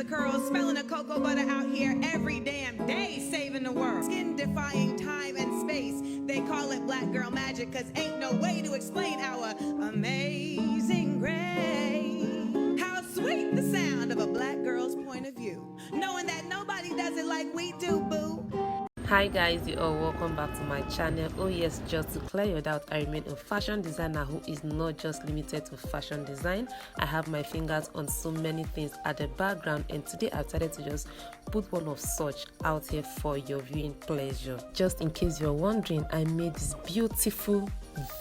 of curls, smelling a cocoa butter out here every damn day, saving the world. Skin defying time and space. They call it black girl magic, cause ain't no way to explain our amazing grace. How sweet the sound of a black girl's point of view, knowing that nobody does it like we do, boo. Hi guys, you all welcome back to my channel. Oh yes, just to clear your doubt, I remain a fashion designer who is not just limited to fashion design. I have my fingers on so many things at the background, and today I've decided to just put one of such out here for your viewing pleasure. Just in case you're wondering, I made this beautiful,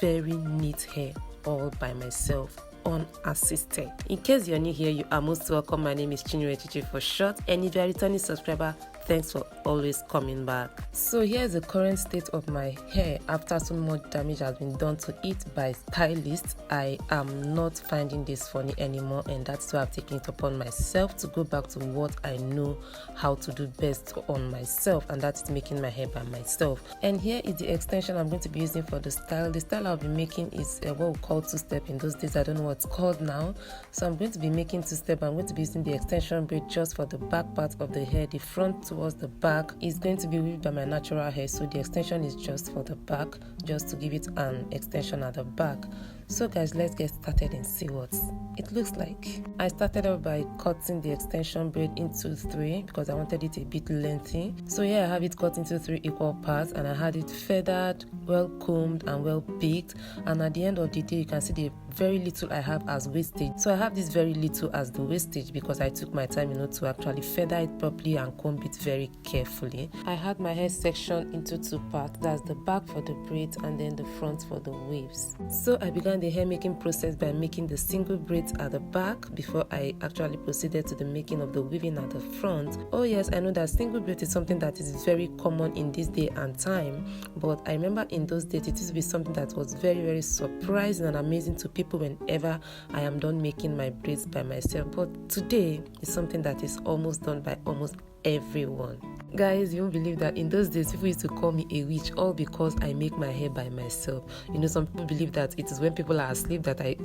very neat hair all by myself, unassisted. In case you're new here, you are most welcome. My name is Chichi for short, and if you're a returning subscriber, thanks for always coming back. So here's the current state of my hair after so much damage has been done to it by stylists. I am not finding this funny anymore, and that's why I've taken it upon myself to go back to what I know how to do best on myself, and that's making my hair by myself. And here is the extension I'm going to be using for the style. The style I'll be making is what we call two-step. In those days, I don't know what it's called now. So I'm going to be making two-step. I'm going to be using the extension braid just for the back part of the hair. The front towards the back is going to be weaved by my natural hair, so the extension is just for the back, just to give it an extension at the back. So guys, let's get started and see what it looks like. I started off by cutting the extension braid into 3 because I wanted it a bit lengthy. So here I have it cut into 3 equal parts, and I had it feathered, well combed and well picked, and at the end of the day you can see the very little I have as wastage. So I have this very little as the wastage because I took my time, to actually feather it properly and comb it very carefully. I had my hair section into 2 parts. That's the back for the braids and then the front for the waves. So I began the hair making process by making the single braids at the back before I actually proceeded to the making of the weaving at the front. Oh yes, I know that single braid is something that is very common in this day and time, but I remember in those days it used to be something that was very, very surprising and amazing to people whenever I am done making my braids by myself. But today it's something that is almost done by almost everyone. Guys, you won't believe that in those days people used to call me a witch, all because I make my hair by myself. Some people believe that it is when people are asleep that I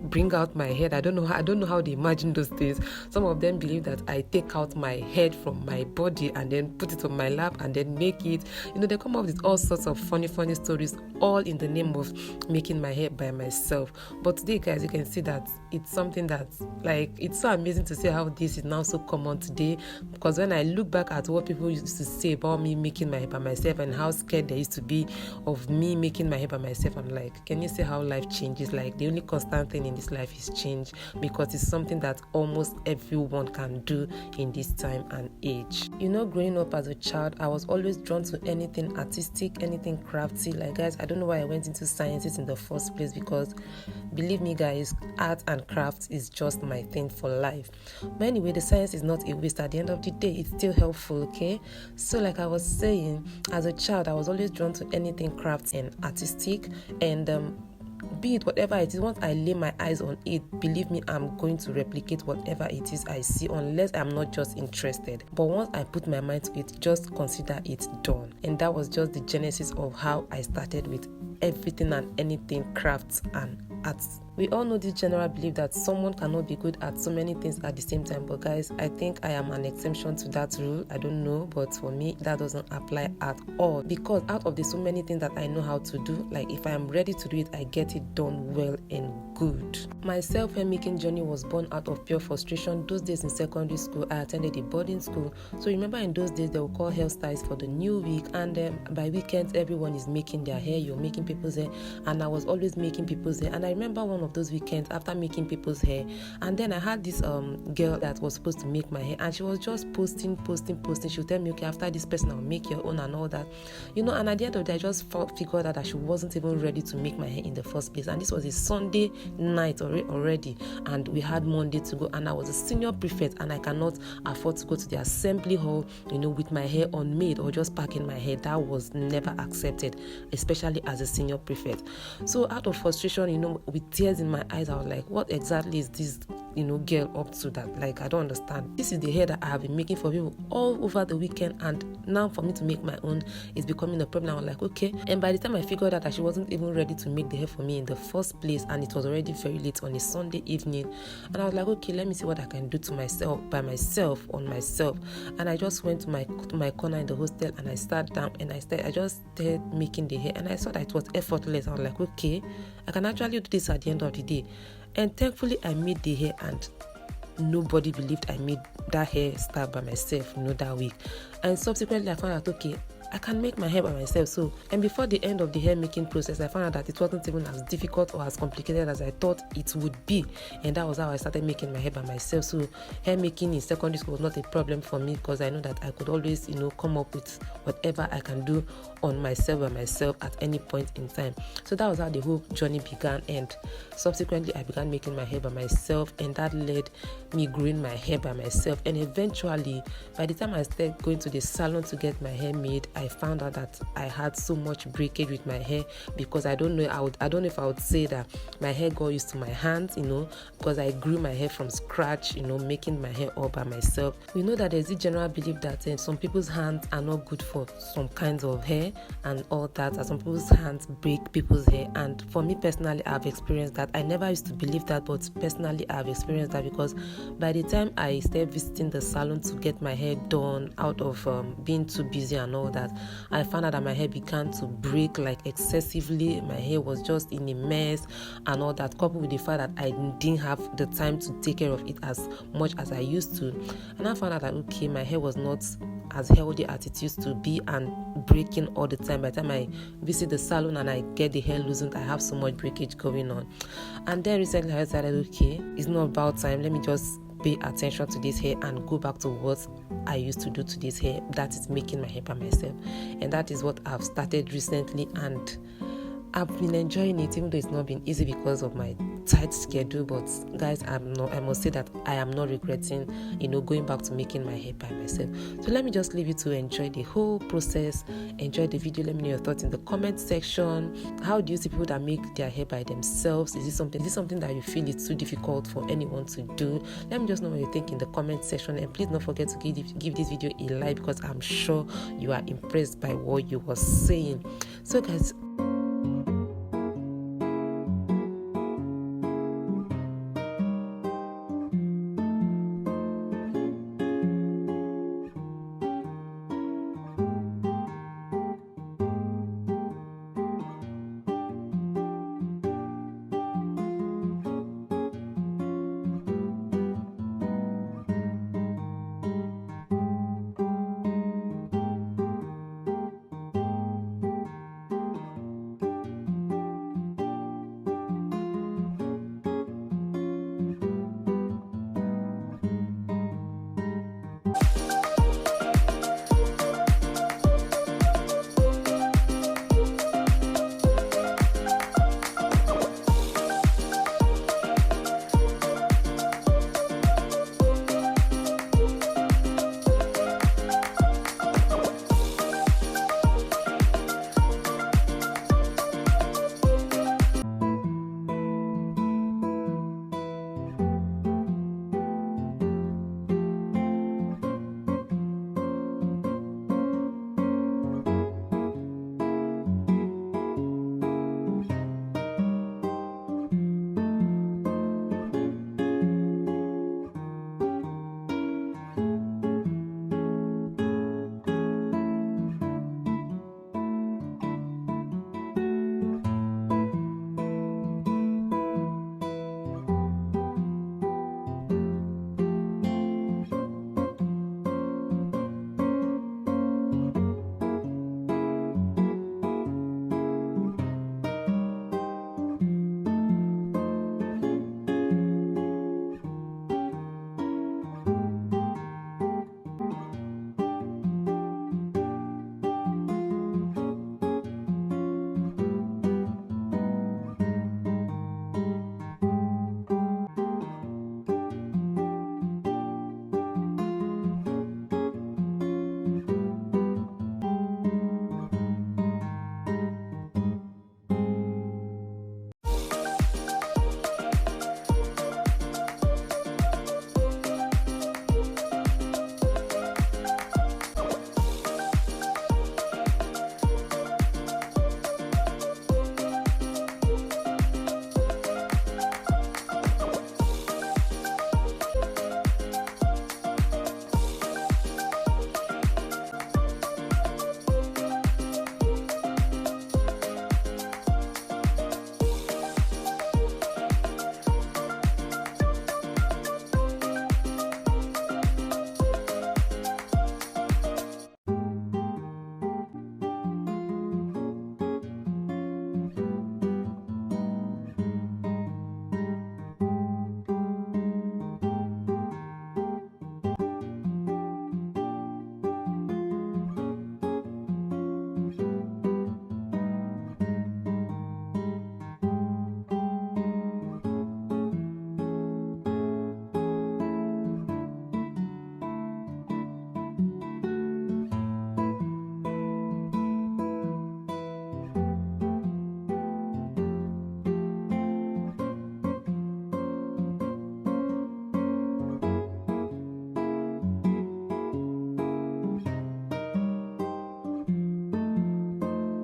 bring out my head. I don't know how they imagine those days. Some of them believe that I take out my head from my body and then put it on my lap and then make it. They come up with all sorts of funny stories, all in the name of making my hair by myself. But today, guys, you can see that it's something that's it's so amazing to see how this is now so common today. Because when I look back at what people used to say about me making my hair by myself and how scared they used to be of me making my hair by myself, I'm like, can you see how life changes? The only constant thing in this life is change, because it's something that almost everyone can do in this time and age. Growing up as a child, I was always drawn to anything artistic, anything crafty. Guys, I don't know why I went into sciences in the first place, because believe me guys, art and crafts is just my thing for life. But anyway, the science is not a waste. At the end of the day, it's still helpful, okay? So like I was saying, as a child, I was always drawn to anything crafts and artistic, and be it whatever it is, once I lay my eyes on it, believe me, I'm going to replicate whatever it is I see, unless I'm not just interested. But once I put my mind to it, just consider it done. And that was just the genesis of how I started with everything and anything crafts and arts. We all know this general belief that someone cannot be good at so many things at the same time, but guys, I think I am an exemption to that rule. I don't know, but for me that doesn't apply at all, because out of the so many things that I know how to do, if I am ready to do it, I get it done well and good. My self-hair making journey was born out of pure frustration. Those days in secondary school, I attended a boarding school, so remember in those days they would call hairstyles for the new week, and by weekends everyone is making their hair. You're making people's hair, and I was always making people's hair. And I remember one of those weekends after making people's hair, and then I had this girl that was supposed to make my hair, and she was just posting. She would tell me, okay, after this person I'll make your own and all that, and at the end of the day I just figured out that she wasn't even ready to make my hair in the first place. And this was a Sunday night already, and we had Monday to go, and I was a senior prefect, and I cannot afford to go to the assembly hall with my hair unmade or just packing my hair. That was never accepted, especially as a senior prefect. So out of frustration, with tears in my eyes, I was like, what exactly is this girl up to that? Like, I don't understand. This is the hair that I have been making for people all over the weekend, and now for me to make my own is becoming a problem. I'm like, okay. And by the time I figured out that she wasn't even ready to make the hair for me in the first place, and it was already very late on a Sunday evening, and I was like, okay, let me see what I can do to myself, by myself, on myself. And I just went to my corner in the hostel, and I sat down, and I just started making the hair, and I saw that it was effortless. I was like, okay, I can actually do this at the end of the day. And thankfully I made the hair, and nobody believed I made that hairstyle by myself, that week. And subsequently I found out, okay, I can make my hair by myself. So, and before the end of the hair making process, I found out that it wasn't even as difficult or as complicated as I thought it would be. And that was how I started making my hair by myself. So hair making in secondary school was not a problem for me, because I know that I could always, come up with whatever I can do on myself by myself at any point in time. So that was how the whole journey began. And subsequently I began making my hair by myself, and that led me growing my hair by myself. And eventually, by the time I started going to the salon to get my hair made, I found out that I had so much breakage with my hair, because I don't know if I would say that my hair got used to my hands, because I grew my hair from scratch, making my hair all by myself. We know that there's a general belief that some people's hands are not good for some kinds of hair and all that, and some people's hands break people's hair. And for me personally, I've experienced that. I never used to believe that, but personally I've experienced that, because by the time I started visiting the salon to get my hair done, out of being too busy and all that, I found out that my hair began to break like excessively. My hair was just in a mess and all that, coupled with the fact that I didn't have the time to take care of it as much as I used to. And I found out that, okay, my hair was not as healthy as it used to be and breaking all the time. By the time I visit the salon and I get the hair loosened, I have so much breakage going on. And then recently I decided, okay, it's not about time, let me just pay attention to this hair and go back to what I used to do to this hair, that is making my hair by myself. And that is what I've started recently, and I've been enjoying it, even though it's not been easy because of my tight schedule. But guys, I must say that I am not regretting, going back to making my hair by myself. So let me just leave you to enjoy the whole process, enjoy the video. Let me know your thoughts in the comment section. How do you see people that make their hair by themselves? Is this something that you feel it's too difficult for anyone to do? Let me just know what you think in the comment section, and please don't forget to give this video a like, because I'm sure you are impressed by what you were saying. So guys,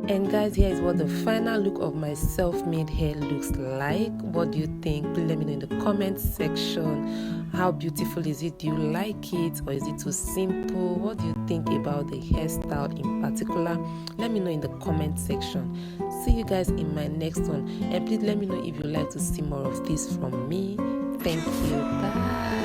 And guys, here is what the final look of my self-made hair looks like. What do you think? Please let me know in the comment section. How beautiful is it? Do you like it, or is it too simple? What do you think about the hairstyle in particular? Let me know in the comment section. See you guys in my next one, and please let me know if you like to see more of this from me. Thank you. Bye.